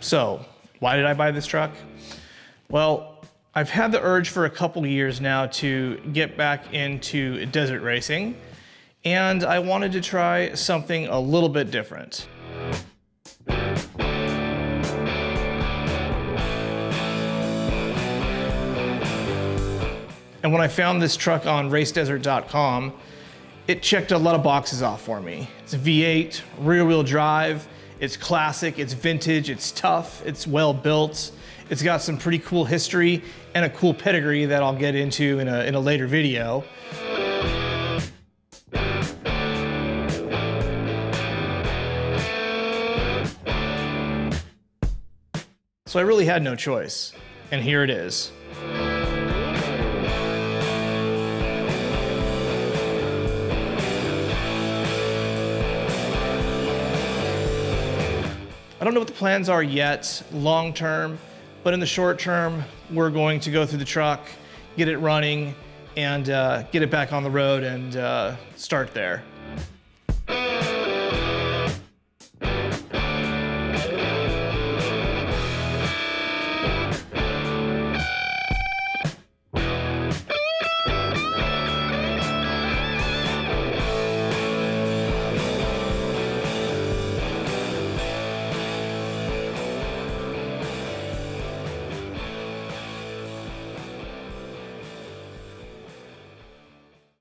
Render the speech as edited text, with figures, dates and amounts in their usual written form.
So, why did I buy this truck? Well, I've had the urge for a couple years now to get back into desert racing, and I wanted to try something a little bit different. And when I found this truck on racedesert.com, it checked a lot of boxes off for me. It's a V8, rear-wheel drive, it's classic, it's vintage, it's tough, it's well built, it's got some pretty cool history and a cool pedigree that I'll get into in a later video. So I really had no choice, and here it is. I don't know what the plans are yet, long term, but in the short term, we're going to go through the truck, get it running, and get it back on the road and start there.